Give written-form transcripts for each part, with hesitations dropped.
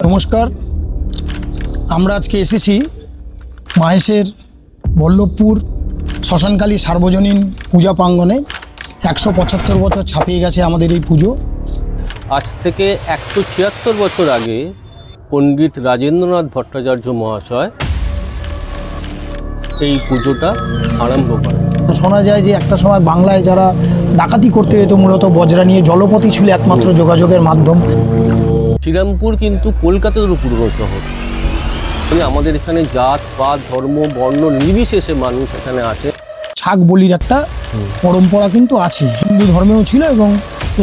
নমস্কার, আমরা আজকে এসেছি মাহেশের বল্লভপুর শ্মশানকালী সার্বজনীন পূজা প্রাঙ্গণে। 175 বছর ছাপিয়ে গেছে আমাদের এই পুজো। আজ থেকে 176 বছর আগে পণ্ডিত রাজেন্দ্রনাথ ভট্টাচার্য মহাশয় এই পুজোটা আরম্ভ করেন। শোনা যায় যে একটা সময় বাংলায় যারা ডাকাতি করতে যেত মূলত বজরা নিয়ে, জলপথই ছিল একমাত্র যোগাযোগের মাধ্যম। শ্রীরামপুর কিন্তু কলকাতার পুরনো শহর। আমাদের এখানে জাত পাত ধর্ম বর্ণ নির্বিশেষে মানুষ এখানে আসে। ছাগ বলির একটা পরম্পরা কিন্তু আছে, হিন্দু ধর্মেও ছিল এবং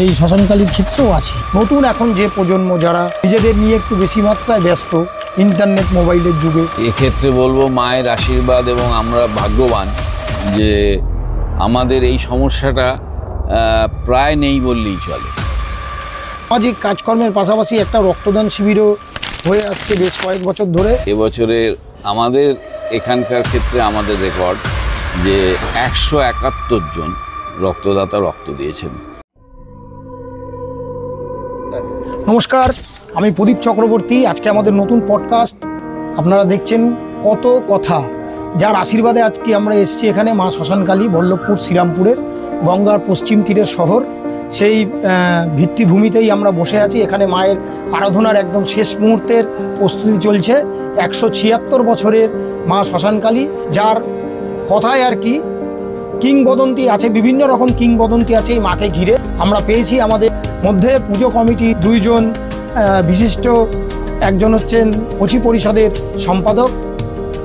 এই শ্মশানকালীর ক্ষেত্রেও আছে। নতুন এখন যে প্রজন্ম যারা নিজেদের নিয়ে একটু বেশি মাত্রায় ব্যস্ত ইন্টারনেট মোবাইলের যুগে, এক্ষেত্রে বলবো মায়ের আশীর্বাদ এবং আমরা ভাগ্যবান যে আমাদের এই সমস্যাটা প্রায় নেই বললেই চলে। সামাজিক কাজকর্মের পাশাপাশি একটা রক্তদান শিবিরও হয়ে আসছে বেশ কয়েক বছর ধরে। এবছরের আমাদের এখানকার ক্ষেত্রে আমাদের রেকর্ড যে 171 জন রক্তদাতা রক্ত দিয়েছেন। নমস্কার, আমি প্রদীপ চক্রবর্তী। আজকে আমাদের নতুন পডকাস্ট আপনারা দেখছেন কত কথা, যার আশীর্বাদে আজকে আমরা এসেছি এখানে মা শ্মশানকালী বল্লভপুর শ্রীরামপুরের গঙ্গার পশ্চিম তীরের শহর। সেই ভিত্তিভূমিতেই আমরা বসে আছি। এখানে মায়ের আরাধনার একদম শেষ মুহূর্তের প্রস্তুতি চলছে। 176 বছরের মা শ্মশানকালী, যার কথায় আর কি কিংবদন্তি আছে, বিভিন্ন রকম কিংবদন্তি আছে এই মাকে ঘিরে। আমরা পেয়েছি আমাদের মধ্যে পুজো কমিটি দুইজন বিশিষ্ট, একজন হচ্ছেন কচি পরিষদের সম্পাদক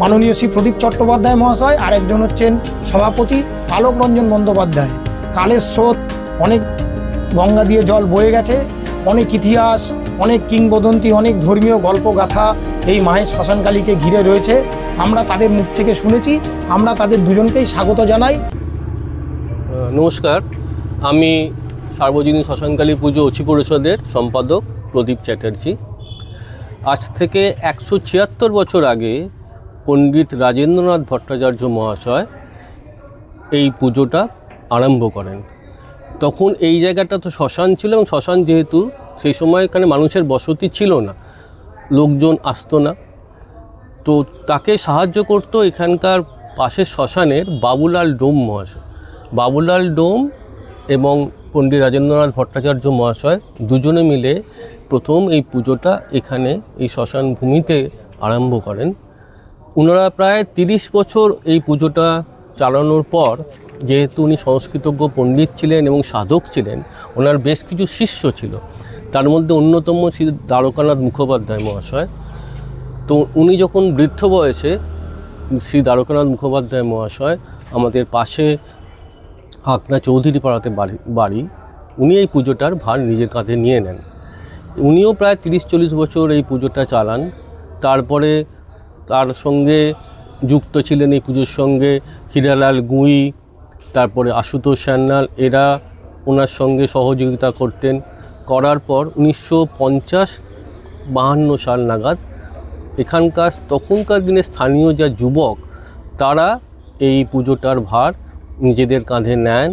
মাননীয় শ্রী প্রদীপ চট্টোপাধ্যায় মহাশয়, আর একজন হচ্ছেন সভাপতি আলোক রঞ্জন বন্দ্যোপাধ্যায়। কালের স্রোত, অনেক গঙ্গা দিয়ে জল বয়ে গেছে, অনেক ইতিহাস, অনেক কিংবদন্তি, অনেক ধর্মীয় গল্পগাথা এই মায়ের শ্মশানকালীকে ঘিরে রয়েছে। আমরা তাদের মুখ থেকে শুনেছি, আমরা তাদের দুজনকেই স্বাগত জানাই। নমস্কার, আমি সার্বজনীন শ্মশানকালী পুজো অচি পরিষদের সম্পাদক প্রদীপ চ্যাটার্জি। আজ থেকে 176 বছর আগে পণ্ডিত রাজেন্দ্রনাথ ভট্টাচার্য মহাশয় এই পুজোটা আরম্ভ করেন। তখন এই জায়গাটা তো শ্মশান ছিল, এবং শ্মশান যেহেতু সেই সময় এখানে মানুষের বসতি ছিল না, লোকজন আসতো না, তো তাকে সাহায্য করত এখানকার পাশের শ্মশানের বাবুলাল ডোম মহাশয়। বাবুলাল ডোম এবং পণ্ডিত রাজেন্দ্রনাথ ভট্টাচার্য মহাশয় দুজনে মিলে প্রথম এই পুজোটা এখানে এই শ্মশান ভূমিতে আরম্ভ করেন। ওনারা প্রায় 30 বছর এই পুজোটা চালানোর পর, যেহেতু উনি সংস্কৃতজ্ঞ পণ্ডিত ছিলেন এবং সাধক ছিলেন, ওনার বেশ কিছু শিষ্য ছিল। তার মধ্যে অন্যতম শ্রী দ্বারকানাথ মুখোপাধ্যায় মহাশয়। তো উনি যখন বৃদ্ধ বয়সে, শ্রী দ্বারকানাথ মুখোপাধ্যায় মহাশয় আমাদের পাশে আকনা চৌধুরী পাড়াতে বাড়ি, উনি এই পুজোটার ভার নিজের কাঁধে নিয়ে নেন। উনিও প্রায় 30-40 বছর এই পুজোটা চালান। তারপরে তার সঙ্গে যুক্ত ছিলেন এই পুজোর সঙ্গে হীরালাল গুঁই, তারপরে আশুতোষ সান্যাল, এরা ওনার সঙ্গে সহযোগিতা করতেন। করার পর 1950-52 সাল নাগাদ এখানকার তখনকার দিনে স্থানীয় যা যুবক, তারা এই পুজোটার ভার নিজেদের কাঁধে নেন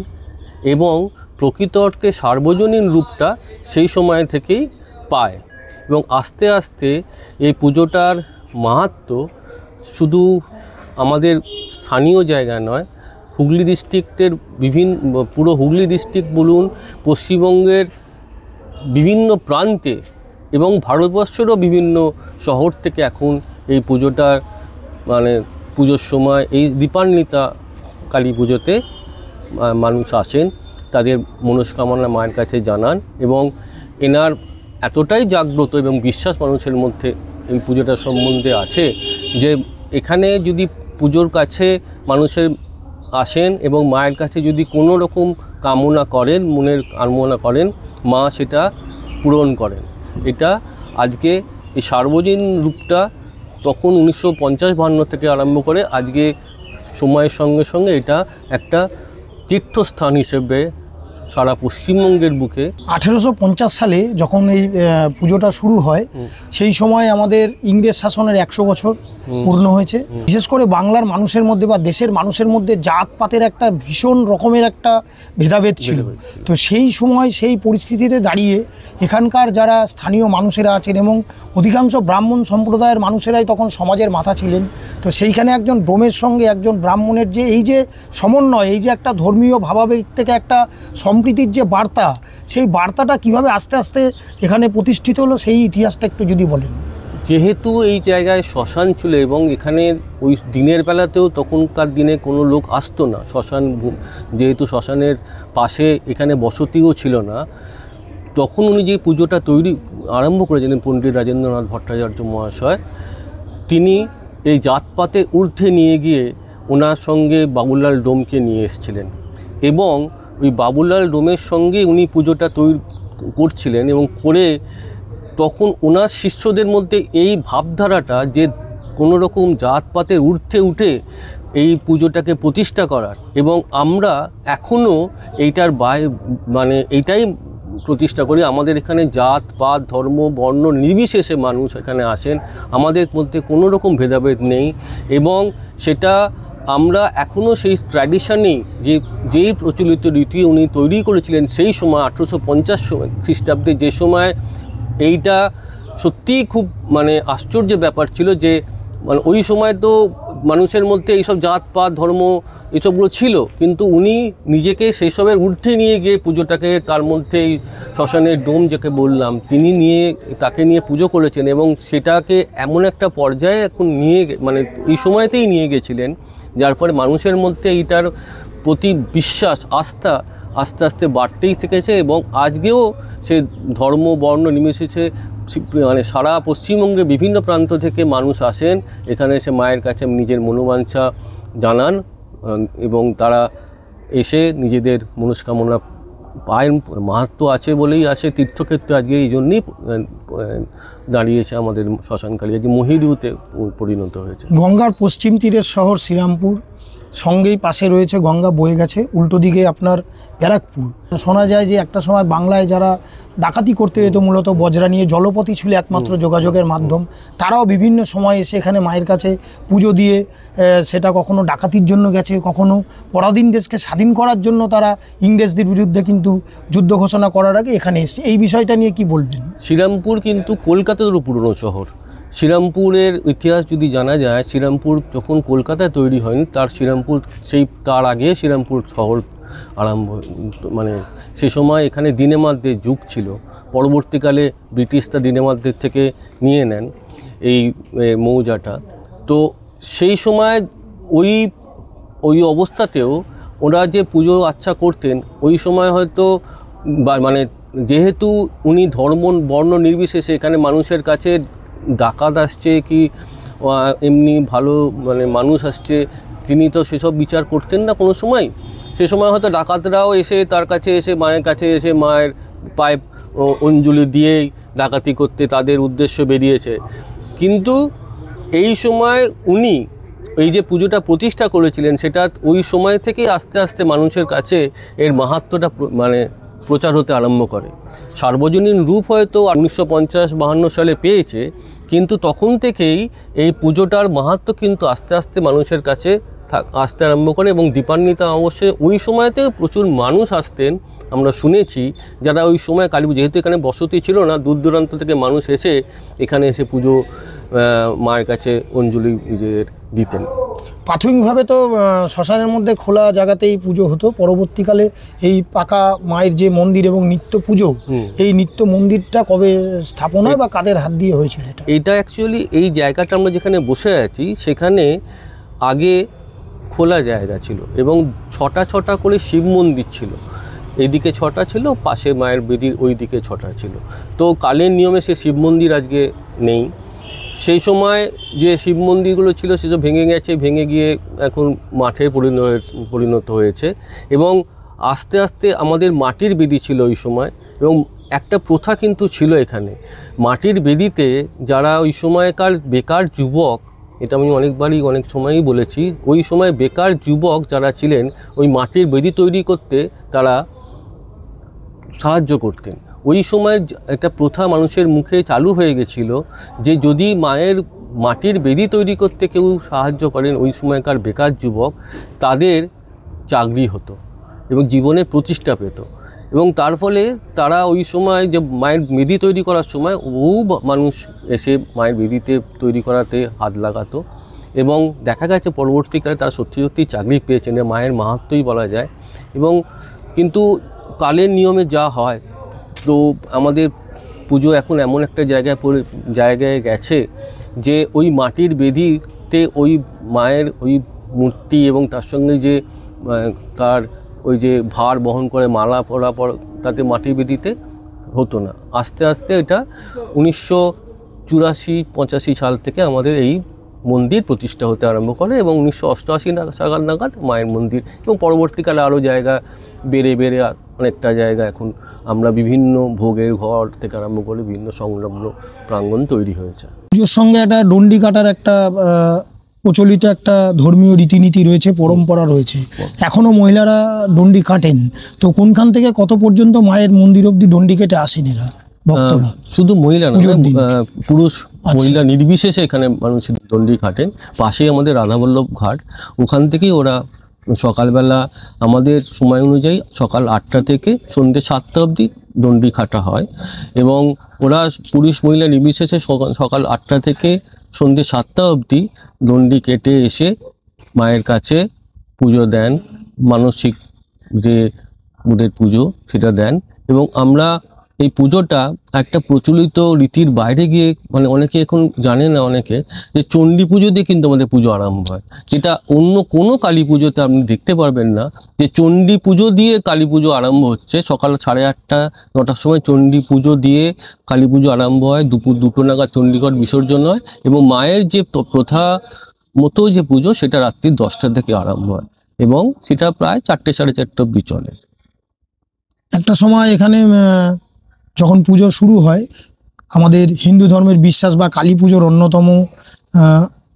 এবং প্রকৃত অর্থে সার্বজনীন রূপটা সেই সময় থেকেই পায়। এবং আস্তে আস্তে এই পুজোটার মাহাত্ম্য শুধু আমাদের স্থানীয় জায়গায় নয়, হুগলি ডিস্ট্রিক্টের পুরো হুগলি ডিস্ট্রিক্ট বলুন, পশ্চিমবঙ্গের বিভিন্ন প্রান্তে এবং ভারতবর্ষেরও বিভিন্ন শহর থেকে এখন এই পুজোটার পুজোর সময় এই দীপান্বিতা কালী পুজোতে মানুষ আসেন, তাদের মনস্কামনা মায়ের কাছে জানান। এবং এনার এতটাই জাগ্রত এবং বিশ্বাস মানুষের মধ্যে এই পুজোটার সম্বন্ধে আছে যে এখানে যদি পুজোর কাছে মানুষের আসেন এবং মায়ের কাছে যদি কোনো রকম কামনা করেন, মনের কামনা করেন, মা সেটা পূরণ করেন। এটা আজকে এই সার্বজনীন রূপটা তখন 1950-52 থেকে আরম্ভ করে আজকে সময়ের সঙ্গে সঙ্গে এটা একটা তীর্থস্থান হিসেবে সারা পশ্চিমবঙ্গের বুকে। 1850 সালে যখন এই পুজোটা শুরু হয়, সেই সময় আমাদের ইংরেজ শাসনের 100 বছর পূর্ণ হয়েছে। বিশেষ করে বাংলার মানুষের মধ্যে বা দেশের মানুষের মধ্যে জাতপাতের একটা ভীষণ রকমের একটা ভেদাভেদ ছিল। তো সেই সময় সেই পরিস্থিতিতে দাঁড়িয়ে এখানকার যারা স্থানীয় মানুষেরা আছেন এবং অধিকাংশ ব্রাহ্মণ সম্প্রদায়ের মানুষেরাই তখন সমাজের মাথা ছিলেন, তো সেইখানে একজন ডোমের সঙ্গে একজন ব্রাহ্মণের যে এই যে সমন্বয়, এই যে একটা ধর্মীয় ভাবাবেগ থেকে একটা সম্প্রীতির যে বার্তা, সেই বার্তাটা কিভাবে আস্তে আস্তে এখানে প্রতিষ্ঠিত হলো সেই ইতিহাসটা একটু যদি বলেন। যেহেতু এই জায়গায় শ্মশান ছিল এবং এখানে ওই দিনের বেলাতেও তখনকার দিনে কোনো লোক আসতো না, শ্মশান যেহেতু শ্মশানের পাশে এখানে বসতিও ছিল না, তখন উনি যে পুজোটা আরম্ভ করেছিলেন পণ্ডিত রাজেন্দ্রনাথ ভট্টাচার্য মহাশয়, তিনি এই জাতপাতে ঊর্ধ্বে নিয়ে গিয়ে ওনার সঙ্গে বাবুলাল ডোমকে নিয়ে এসেছিলেন এবং ওই বাবুলাল ডোমের সঙ্গে উনি পুজোটা তৈরি করছিলেন এবং করে তখন ওনার শিষ্যদের মধ্যে এই ভাবধারাটা যে কোনো রকম জাতপাতের ঊর্ধ্বে উঠে এই পুজোটাকে প্রতিষ্ঠা করার এবং আমরা এখনও এইটার মানে এইটাই প্রতিষ্ঠা করি। আমাদের এখানে জাত পাত ধর্ম বর্ণ নির্বিশেষে মানুষ এখানে আসেন, আমাদের মধ্যে কোনো রকম ভেদাভেদ নেই এবং সেটা আমরা এখনও সেই ট্র্যাডিশনেই যেই প্রচলিত রীতি উনি তৈরি করেছিলেন সেই সময় 1850 খ্রিস্টাব্দে, যে সময় এইটা সত্যিই খুব মানে আশ্চর্য ব্যাপার ছিল যে মানে ওই সময় তো মানুষের মধ্যে এইসব জাতপাত ধর্ম এসবগুলো ছিল, কিন্তু উনি নিজেকে সেই সবের ঊর্ধ্বে নিয়ে গিয়ে পুজোটাকে তার মধ্যে এই শ্মশানের ডোম যাকে বললাম তাকে নিয়ে পুজো করেছেন এবং সেটাকে এমন একটা পর্যায়ে এখন মানে এই সময়তেই নিয়ে গেছিলেন, যার ফলে মানুষের মধ্যে এইটার প্রতি বিশ্বাস আস্থা আস্তে আস্তে বাড়তেই থেকেছে এবং আজকেও সে ধর্ম বর্ণ নির্বিশেষে মানে সারা পশ্চিমবঙ্গে বিভিন্ন প্রান্ত থেকে মানুষ আসেন এখানে এসে মায়ের কাছে নিজের মনোবাঞ্ছা জানান এবং তারা এসে নিজেদের মনস্কামনা পায়ের মাহাত্ম্য আছে বলেই আসে। তীর্থক্ষেত্র আজকে এই জন্যই দাঁড়িয়েছে আমাদের শ্মশানকালী, আজকে মহিরুতে পরিণত হয়েছে। গঙ্গার পশ্চিম তীরের শহর শ্রীরামপুর, সঙ্গেই পাশে রয়েছে গঙ্গা বয়ে গেছে, উল্টো দিকে আপনার ব্যারাকপুর। শোনা যায় যে একটা সময় বাংলায় যারা ডাকাতি করতে যেত মূলত বজরা নিয়ে, জলপথই ছিল একমাত্র যোগাযোগের মাধ্যম, তারাও বিভিন্ন সময় এসে এখানে মায়ের কাছে পুজো দিয়ে সেটা কখনো ডাকাতির জন্য গেছে, কখনো পরাধীন দেশকে স্বাধীন করার জন্য তারা ইংরেজদের বিরুদ্ধে কিন্তু যুদ্ধ ঘোষণা করার আগে এখানে এসছে। এই বিষয়টা নিয়ে কি বলবেন? শ্রীরামপুর কিন্তু কলকাতারও পুরনো শহর। শ্রীরামপুরের ইতিহাস যদি জানা যায়, শ্রীরামপুর যখন কলকাতায় তৈরি হয়নি, তার আগে শ্রীরামপুর শহর আরম্ভ, মানে সে সময় এখানে দিনেমাতদের যুগ ছিল। পরবর্তীকালে ব্রিটিশরা দিনেমাতদের থেকে নিয়ে নেন এই মৌজাটা। তো সেই সময় ওই অবস্থাতেও ওরা যে পুজো আচ্ছা করতেন, ওই সময় হয়তো মানে যেহেতু উনি ধর্ম বর্ণ নির্বিশেষে এখানে মানুষের কাছে ডাকাত আসছে কি এমনি ভালো মানে মানুষ আসছে, তিনি তো সেসব বিচার করতেন না কোনো সময়। সে সময় হয়তো ডাকাতরাও এসে তার কাছে এসে মায়ের কাছে এসে মায়ের পায়ে অঞ্জলি দিয়েই ডাকাতি করতে তাদের উদ্দেশ্য বেরিয়েছে। কিন্তু এই সময় উনি এই যে পুজোটা প্রতিষ্ঠা করেছিলেন, সেটা ওই সময় থেকে আস্তে আস্তে মানুষের কাছে এর মাহাত্ম্যটা মানে প্রচার হতে আরম্ভ করে। সার্বজনীন রূপ হয়তো 1950-52 সালে পেয়েছে, কিন্তু তখন থেকেই এই পুজোটার মাহাত্ম্য কিন্তু আস্তে আস্তে মানুষের কাছে আসতে আরম্ভ করে এবং দীপান্বিতা অবশ্যই ওই সময়তেও প্রচুর মানুষ আসতেন। আমরা শুনেছি যারা ওই সময় কালী পুজো, যেহেতু এখানে বসতি ছিল না, দূর দূরান্ত থেকে মানুষ এসে এখানে এসে পুজো মায়ের কাছে অঞ্জলি নিজেদের দিতেন। প্রাথমিকভাবে তো শ্মশানের মধ্যে খোলা জায়গাতেই পুজো হতো, পরবর্তীকালে এই পাকা মায়ের যে মন্দির এবং নিত্য পুজো, এই নিত্য মন্দিরটা কবে স্থাপন হয় বা কাদের হাত দিয়ে হয়েছিল? এটা অ্যাকচুয়ালি এই জায়গাটা আমরা যেখানে বসে আছি সেখানে আগে খোলা জায়গা ছিল এবং ছটা করে শিব মন্দির ছিল। এইদিকে 6টা ছিল, পাশে মায়ের বেদির ওই দিকে 6টা ছিল। তো কালের নিয়মে সে শিব মন্দির আজকে নেই। সেই সময় যে শিব মন্দিরগুলো ছিল সেসব ভেঙে গেছে, ভেঙে গিয়ে এখন মাঠে পরিণত হয়েছে এবং আস্তে আস্তে আমাদের মাটির বেদি ছিল ওই সময়। এবং একটা প্রথা কিন্তু ছিল এখানে, মাটির বেদিতে যারা ওই সময়কার বেকার যুবক, এটা আমি অনেক সময়ই বলেছি, ওই সময় বেকার যুবক যারা ছিলেন ওই মাটির বেদি তৈরি করতে তারা সাহায্য করতেন। ওই সময় একটা প্রথা মানুষের মুখে চালু হয়ে গেছিল যে যদি মায়ের মাটির বেদি তৈরি করতে কেউ সাহায্য করেন, ওই সময়কার বেকার যুবক, তাদের চাকরি হতো এবং জীবনের প্রতিষ্ঠা পেত। এবং তার ফলে তারা ওই সময় যে মায়ের বেদি তৈরি করার সময় বহু মানুষ এসে মায়ের বেদিতে তৈরি করাতে হাত লাগাতো এবং দেখা গেছে পরবর্তীকালে তারা সত্যি সত্যি চাকরি পেয়েছেন। মায়ের মাহাত্ম্যই বলা যায়। এবং কিন্তু কালের নিয়মে যা হয়, তো আমাদের পুজো এখন এমন একটা জায়গায় গেছে যে ওই মাটির বেদিতে ওই মায়ের ওই মূর্তি এবং তার সঙ্গে যে তার ওই যে ভার বহন করে মালা পরা তাতে মাটির বেদিতে হতো না। আস্তে আস্তে এটা 1984-85 সাল থেকে আমাদের এই মন্দির প্রতিষ্ঠা হতে আরম্ভ করে এবং 1988 সাল নাগাদ মায়ের মন্দির, এবং পরবর্তীকালে আরও জায়গা বেড়ে অনেকটা জায়গা এখন আমরা বিভিন্ন ভোগের ঘর থেকে আরম্ভ করে বিভিন্ন সংলগ্ন প্রাঙ্গণ তৈরি হয়েছে। পুজোর সঙ্গে একটা ডন্ডি কাটার একটা প্রচলিত একটা ধর্মীয় রীতিনীতি রয়েছে, পরম্পরা রয়েছে। এখনো মহিলারা ডন্ডি কাটেন। তো কোনখান থেকে কত পর্যন্ত মায়ের মন্দির অবধি ডন্ডি কেটে আসেন এরা ভক্তরা? শুধু মহিলা না, পুরুষ মহিলা নির্বিশেষে এখানে মানুষ ডন্ডি কাটেন। পাশেই আমাদের রাধাবল্লভ ঘাট, ওখান থেকেই ওরা সকালবেলা আমাদের সময় অনুযায়ী সকাল 8টা থেকে সন্ধ্যে 7টা অবধি ডন্ডি কাটা হয় এবং ওরা পুরুষ মহিলা নির্বিশেষে সকাল 8টা থেকে সন্ধ্যে 7টা অবধি ডন্ডি কেটে এসে মায়ের কাছে পুজো দেন, মানসিক যে ওদের পুজো সেটা দেন। এবং আমরা এই পুজোটা একটা প্রচলিত রীতির বাইরে গিয়ে, মানে অনেকে এখন জানে না অনেকে, যে চণ্ডী পুজো দিয়ে কিন্তু আমাদের পুজো আরম্ভ হয়, যেটা অন্য কোনো কালী পুজোতে আপনি দেখতে পারবেন না। যে চণ্ডী পুজো দিয়ে কালী পুজো আরম্ভ হচ্ছে, সকাল 8:30-9টার সময় চণ্ডী পুজো দিয়ে কালী পুজো আরম্ভ হয়, দুপুর 2টো নাগাদ চণ্ডীঘট বিসর্জন হয় এবং মায়ের যে প্রথা মতো যে পুজো সেটা রাত্রি 10টা থেকে আরম্ভ হয় এবং সেটা প্রায় 4-4:30 অবধি চলে। একটা সময় এখানে যখন পুজো শুরু হয়, আমাদের হিন্দু ধর্মের বিশ্বাস বা কালী পুজোর অন্যতম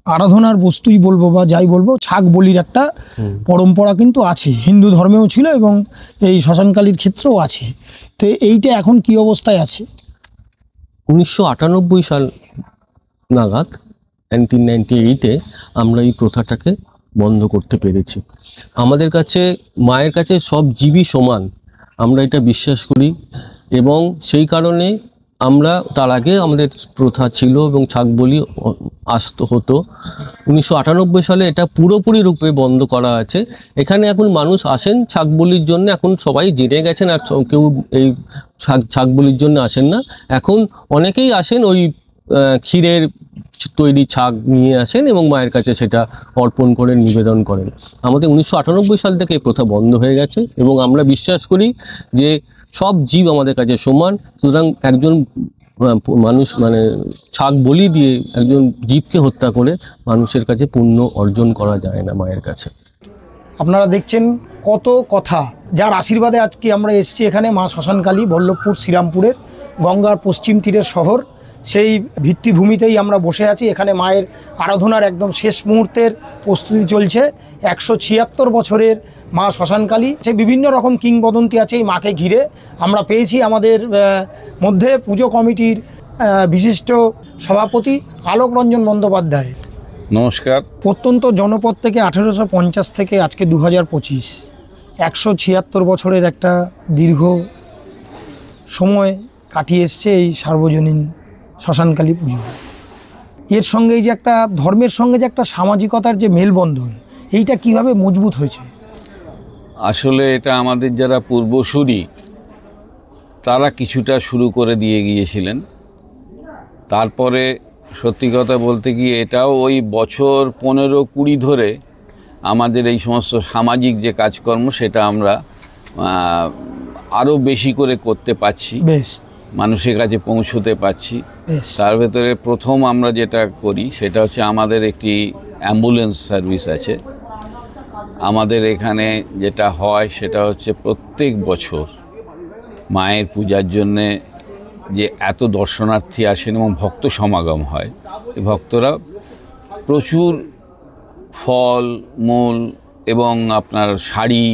আরাধনার বস্তুই বলবো বা যাই বলবো, ছাগ বলির একটা পরম্পরা কিন্তু আছে, হিন্দু ধর্মেও ছিল এবং এই শ্মশানকালীর ক্ষেত্রেও আছে। তো এইটা এখন কি অবস্থায় আছে? 1998 সাল নাগাদ, 1998-এ আমরা এই প্রথাটাকে বন্ধ করতে পেরেছি। আমাদের কাছে মায়ের কাছে সব জীবই সমান, আমরা এটা বিশ্বাস করি এবং সেই কারণে আমরা তার আগে আমাদের প্রথা ছিল এবং ছাগ বলি হতো। 1998 সালে এটা পুরোপুরি রূপে বন্ধ করা আছে। এখানে এখন মানুষ আসেন ছাগ বলির জন্য, এখন সবাই জেনে গেছেন আর কেউ এই ছাগ বলির জন্য আসেন না। এখন অনেকেই আসেন ওই ক্ষীরের তৈরি ছাগ নিয়ে আসেন এবং মায়ের কাছে সেটা অর্পণ করে নিবেদন করেন। আমাদের 1998 সাল থেকে এই প্রথা বন্ধ হয়ে গেছে এবং আমরা বিশ্বাস করি যে সব জীব আমাদের কাছে সমান। সুতরাং একজন মানুষ মানে ছাগ বলি দিয়ে একজন জীবকে হত্যা করে মানুষের কাছে পুণ্য অর্জন করা যায় না মায়ের কাছে। আপনারা দেখছেন কত কথা, যার আশীর্বাদে আজকে আমরা এসেছি এখানে মা শ্মশানকালী, বল্লভপুর শ্রীরামপুরের গঙ্গার পশ্চিম তীরের শহর। সেই ভিত্তিভূমিতেই আমরা বসে আছি। এখানে মায়ের আরাধনার একদম শেষ মুহূর্তের প্রস্তুতি চলছে। 176 বছরের মা শ্মশানকালী, সে বিভিন্ন রকম কিংবদন্তি আছে এই মাকে ঘিরে। আমরা পেয়েছি আমাদের মধ্যে পুজো কমিটির বিশিষ্ট সভাপতি আলোক রঞ্জন বন্দ্যোপাধ্যায়। নমস্কার। প্রত্যন্ত জনপদ থেকে 1850 থেকে আজকে 2025, 176 বছরের একটা দীর্ঘ সময় কাটিয়ে এসছে এই সার্বজনীন শ্মশানকালী পুজো। এর সঙ্গে এই যে একটা ধর্মের সঙ্গে যে একটা সামাজিকতার যে মেলবন্ধন, এইটা কিভাবে মজবুত হয়েছে? আসলে এটা আমাদের যারা পূর্বসূরি তারা কিছুটা শুরু করে দিয়ে গিয়েছিলেন। তারপরে সত্যি কথা বলতে গিয়ে এটাও ওই বছর 15-20 ধরে আমাদের এই সমস্ত সামাজিক যে কাজকর্ম সেটা আমরা আরও বেশি করে করতে পারছি, বেশ মানুষের কাছে পৌঁছতে পারছি। তার ভেতরে প্রথম আমরা যেটা করি সেটা হচ্ছে আমাদের একটি অ্যাম্বুলেন্স সার্ভিস আছে। আমাদের এখানে যেটা হয় সেটা হচ্ছে প্রত্যেক বছর মায়ের পূজার জন্যে যে এত দর্শনার্থী আসেন এবং ভক্ত সমাগম হয়, এই ভক্তরা প্রচুর ফল মূল এবং আপনার শাড়ি,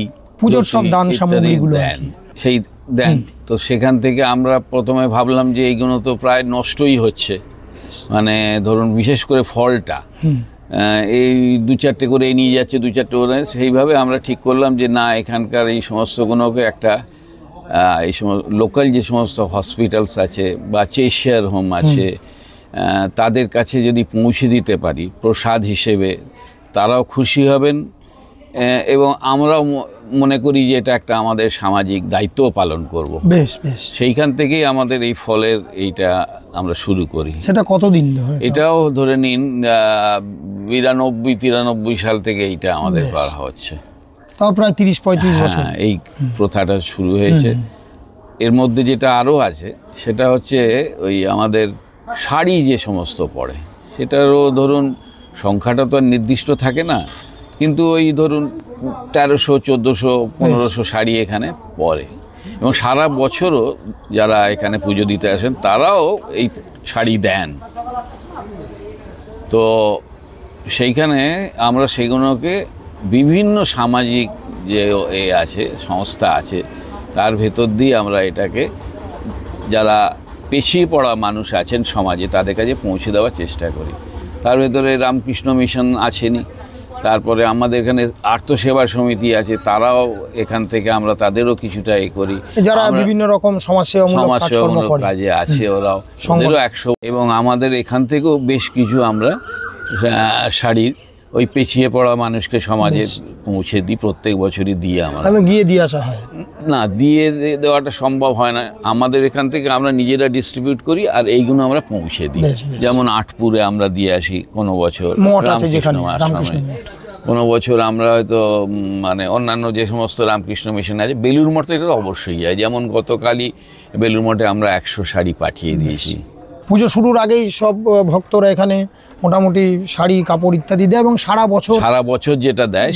পুজোর সব দান সামগ্রীগুলো দেন, সেই দেন। তো সেখান থেকে আমরা প্রথমে ভাবলাম যে এইগুলো তো প্রায় নষ্টই হচ্ছে, মানে ধরুন বিশেষ করে ফলটা এই 2-4টে করে নিয়ে যাচ্ছে, 2-4টে করে, সেইভাবে আমরা ঠিক করলাম যে না, এখানকার এই সমস্তগুলোকে একটা এই লোকাল যে সমস্ত হসপিটালস আছে বা চেশিয়ার হোম আছে তাদের কাছে যদি পৌঁছে দিতে পারি প্রসাদ হিসেবে, তারাও খুশি হবেন এবং আমরাও মনে করি যে এটা একটা আমাদের সামাজিক দায়িত্ব পালন করব। বেশ বেশ, সেইখান থেকেই আমাদের এই ফলের এইটা আমরা শুরু করি। সেটা কতদিন ধরে? এটাও ধরে নিন 92-93 সাল থেকে এইটা আমাদের করা হচ্ছে, তাও প্রায় 30-35 বছর এই প্রথাটা শুরু হয়েছে। এর মধ্যে যেটা আরও আছে সেটা হচ্ছে ওই আমাদের শাড়ি যে সমস্ত পড়ে, সেটারও ধরুন সংখ্যাটা তো আর নির্দিষ্ট থাকে না, কিন্তু ওই ধরুন 1300, 1400, 1500 শাড়ি এখানে পরে, এবং সারা বছরও যারা এখানে পুজো দিতে আসেন তারাও এই শাড়ি দেন। তো সেইখানে আমরা সেগুলোকে বিভিন্ন সামাজিক যে আছে সংস্থা আছে তার ভেতর দিয়ে আমরা এটাকে যারা পিছিয়ে পড়া মানুষ আছেন সমাজে তাদের কাছে পৌঁছে দেওয়ার চেষ্টা করি। তার ভেতরে রামকৃষ্ণ মিশন আছেনই, তারপরে আমাদের এখানে আর্তসেবা সমিতি আছে, তারাও এখান থেকে আমরা তাদেরও কিছুটা করি, যারা বিভিন্ন রকম সমাজসেবামূলক কাজে আছে, ওরাও 100। এবং আমাদের এখান থেকেও বেশ কিছু আমরা শাড়ির ওই পিছিয়ে পড়া মানুষকে সমাজে পৌঁছে দিই, প্রত্যেক বছরই দিয়ে আমরা গিয়ে দিয়ে আসা হয় না, দিয়ে দেওয়াটা সম্ভব হয় না, আমাদের এখান থেকে আমরা নিজেরা ডিস্ট্রিবিউট করি আর এইগুলো আমরা পৌঁছে দিই। যেমন আটপুরে আমরা দিয়ে আসি কোনো বছর, কোনো বছর আমরা হয়তো মানে অন্যান্য যে সমস্ত রামকৃষ্ণ মিশন আছে, বেলুর মঠে এটা তো অবশ্যই যায়, যেমন গতকালই বেলুর মঠে আমরা 100 শাড়ি পাঠিয়ে দিয়েছি। পুজো শুরুর আগেই সব ভক্তরা এখানে মোটামুটি শাড়ি কাপড় ইত্যাদি দেয় এবং সারা বছর যেটা দেয়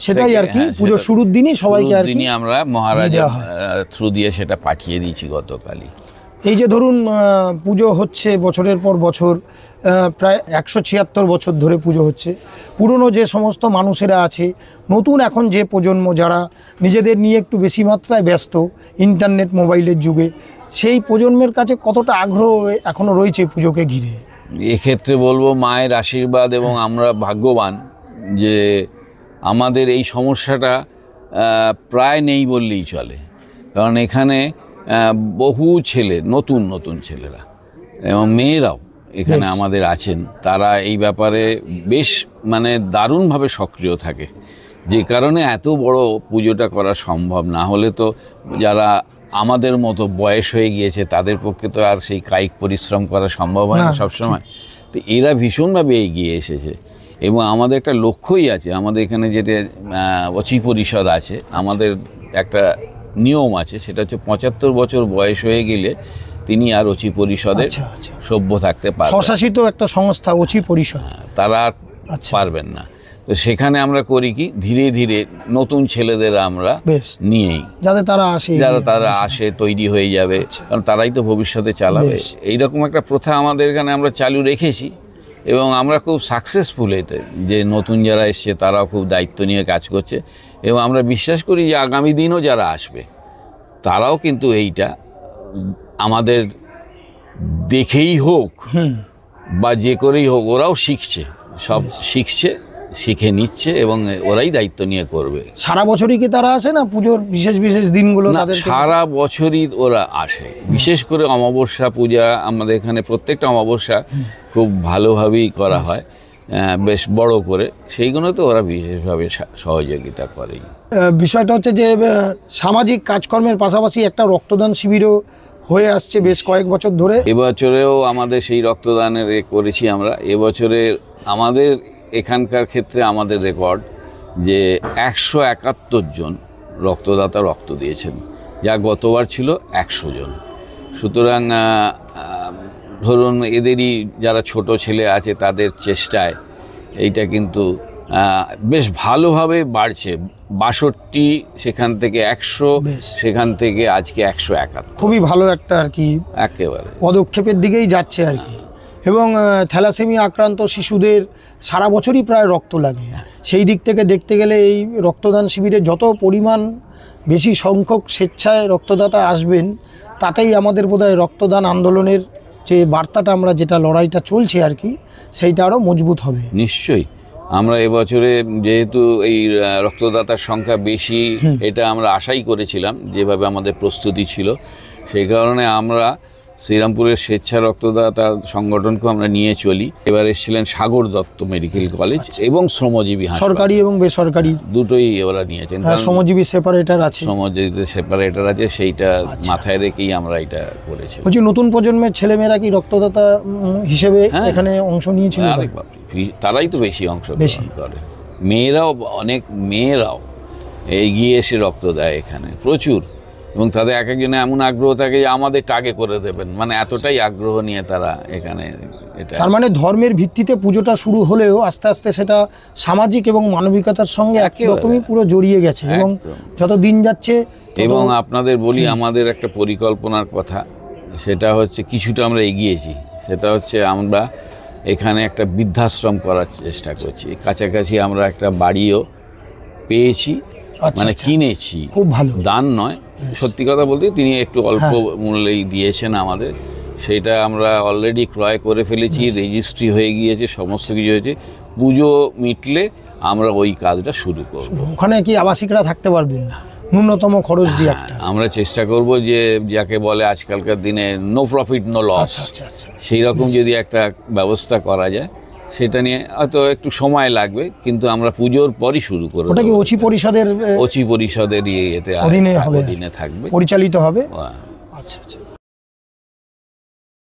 সেটাই আর কি পুজো শুরুর দিনই সবাইকে আর কি আমরা মহারাজের থ্রু দিয়ে সেটা পাঠিয়ে দিয়েছি গতকালই। এই যে ধরুন পুজো হচ্ছে বছরের পর বছর, প্রায় 176 বছর ধরে পুজো হচ্ছে, পুরনো যে সমস্ত মানুষেরা আছে, নতুন এখন যে প্রজন্ম যারা নিজেদের নিয়ে একটু বেশি মাত্রায় ব্যস্ত ইন্টারনেট মোবাইলের যুগে, সেই প্রজন্মের কাছে কতটা আগ্রহ এখনো রয়েছে পুজোকে ঘিরে? এক্ষেত্রে বলবো মায়ের আশীর্বাদ এবং আমরা ভাগ্যবান যে আমাদের এই সমস্যাটা প্রায় নেই বললেই চলে, কারণ এখানে বহু ছেলে, নতুন ছেলেরা এবং মেয়েরাও এখানে আমাদের আছেন, তারা এই ব্যাপারে বেশ মানে দারুণভাবে সক্রিয় থাকে, যে কারণে এত বড় পুজোটা করা সম্ভব। না হলে তো যারা আমাদের মতো বয়স হয়ে গিয়েছে তাদের পক্ষে তো আর সেই কায়িক পরিশ্রম করা সম্ভব হয় না সবসময়, তো এরা ভীষণভাবে এগিয়ে এসেছে। এবং আমাদের একটা লক্ষ্যই আছে, আমাদের এখানে যেটা অচি পরিষদ আছে, আমাদের একটা নিয়ম আছে, সেটা হচ্ছে 75 বছর বয়স হয়ে গেলে তিনি আর অচি পরিষদের সভ্য থাকতে পারবেন। স্বশাসিত একটা সংস্থা অচি পরিষদ, তারা পারবেন না। তো সেখানে আমরা করি কি, ধীরে ধীরে নতুন ছেলেদের আমরা নিয়েই যারা তারা আসে তৈরি হয়ে যাবে, কারণ তারাই তো ভবিষ্যতে চালাবে। এইরকম একটা প্রথা আমাদের এখানে আমরা চালু রেখেছি এবং আমরা খুব সাকসেসফুল এতে, যে নতুন যারা এসছে তারাও খুব দায়িত্ব নিয়ে কাজ করছে এবং আমরা বিশ্বাস করি যে আগামী দিনও যারা আসবে তারাও কিন্তু এইটা আমাদের দেখেই হোক বা যে করেই হোক ওরাও শিখছে, সব শিখছে, শিখে নিচ্ছে এবং ওরাই দায়িত্ব নিয়ে করবে। সারা বছরই কি তারা আসে না পুজোর বিশেষ বিশেষ দিনগুলো? সারা বছরই ওরা আসে, বিশেষ করে অমাবস্যা পূজা আমাদের এখানে প্রত্যেকটা অমাবস্যা খুব ভালোভাবেই করা হয়, বেশ বড় করে, সেইগুলো তো ওরা বিশেষভাবে সহযোগিতা করেই। বিষয়টা হচ্ছে যে সামাজিক কাজকর্মের পাশাপাশি একটা রক্তদান শিবিরও হয়ে আসছে বেশ কয়েক বছর ধরে। এবছরেও আমাদের সেই রক্তদানের করেছি আমরা। এবছরে আমাদের এখানকার ক্ষেত্রে আমাদের রেকর্ড যে 171 জন রক্তদাতা রক্ত দিয়েছেন, যা গতবার ছিল 100 জন। সুতরাং ধরুন এদেরই যারা ছোট ছেলে আছে তাদের চেষ্টায় এইটা কিন্তু বেশ ভালোভাবে বাড়ছে। 62 সেখান থেকে 100, সেখান থেকে আজকে 171। খুবই ভালো একটা আর কি একেবারে পদক্ষেপের দিকেই যাচ্ছে আর কি। এবং থ্যালাসেমিয়া আক্রান্ত শিশুদের সারা বছরই প্রায় রক্ত লাগে, সেই দিক থেকে দেখতে গেলে এই রক্তদান শিবিরে যত পরিমাণ বেশি সংখ্যক স্বেচ্ছায় রক্তদাতা আসবেন, তাতেই আমাদের বোধহয় রক্তদান আন্দোলনের যে বার্তাটা আমরা যেটা লড়াইটা চলছে আর কি, সেইটা আরও মজবুত হবে। নিশ্চয়ই। আমরা এবছরে যেহেতু এই রক্তদাতার সংখ্যা বেশি, এটা আমরা আশাই করেছিলাম, যেভাবে আমাদের প্রস্তুতি ছিল, সেই কারণে আমরা শ্রীরামপুরের স্বেচ্ছা রক্তদাতা সংগঠনকে আমরা নিয়ে চলি। এবার এসেছিলেন সাগর দত্ত মেডিকেল কলেজ এবং শ্রমজীবী হাসপাতাল, সরকারি এবং বেসরকারি দুটোই ওরা নিয়েছেন। শ্রমজীবী সেপারেটার আছে, শ্রমজীবী সেপারেটর আছে, সেইটা মাথায় রেখেই আমরা এটা করেছি। বলছি নতুন প্রজন্মের ছেলেমেয়েরা কি রক্তদাতা হিসেবে এখানে অংশ নিয়েছিল? তারাই তো বেশি অংশগ্রহণ করে। মেয়েরাও, অনেক মেয়েরাও এগিয়ে এসে রক্ত দেয় এখানে প্রচুর, এবং তাদের এক একজনে এমন আগ্রহ থাকে যে আমাদের টাকে করে দেবেন, মানে এতটাই আগ্রহ নিয়ে তারা এখানে। এটা তার মানে ধর্মের ভিত্তিতে পুজোটা শুরু হলেও আস্তে আস্তে সেটা সামাজিক এবং মানবিকতার সঙ্গে একই রকমই পুরো জড়িয়ে গেছে, এবং যত দিন যাচ্ছে। এবং আপনাদের বলি, আমাদের একটা পরিকল্পনার কথা, সেটা হচ্ছে কিছুটা আমরা এগিয়েছি। সেটা হচ্ছে আমরা এখানে একটা বৃদ্ধাশ্রম করার চেষ্টা করছি। কাছাকাছি আমরা একটা বাড়িও পেয়েছি, মানে কিনেছি, খুব ভালো, দান নয়, সত্যি কথা বলতে তিনি একটু অল্প মূল্যেই দিয়েছেন আমাদের। সেটা আমরা অলরেডি ক্রয় করে ফেলেছি, রেজিস্ট্রি হয়ে গিয়েছে, সমস্ত কিছু হয়েছে। পুজো মিটলে আমরা ওই কাজটা শুরু করব। ওখানে কি আবাসিকরা থাকতে পারবেন ন্যূনতম খরচ দিয়ে? আমরা চেষ্টা করব যে যাকে বলে আজকালকার দিনে নো প্রফিট নো লস, সেই রকম যদি একটা ব্যবস্থা করা যায়, সেটা নিয়ে হয়তো একটু সময় লাগবে, কিন্তু আমরা পুজোর পরই শুরু করব। ওটা কি ওচি পরিষদের অধিনে থাকবে, পরিচালিত হবে? আচ্ছা আচ্ছা।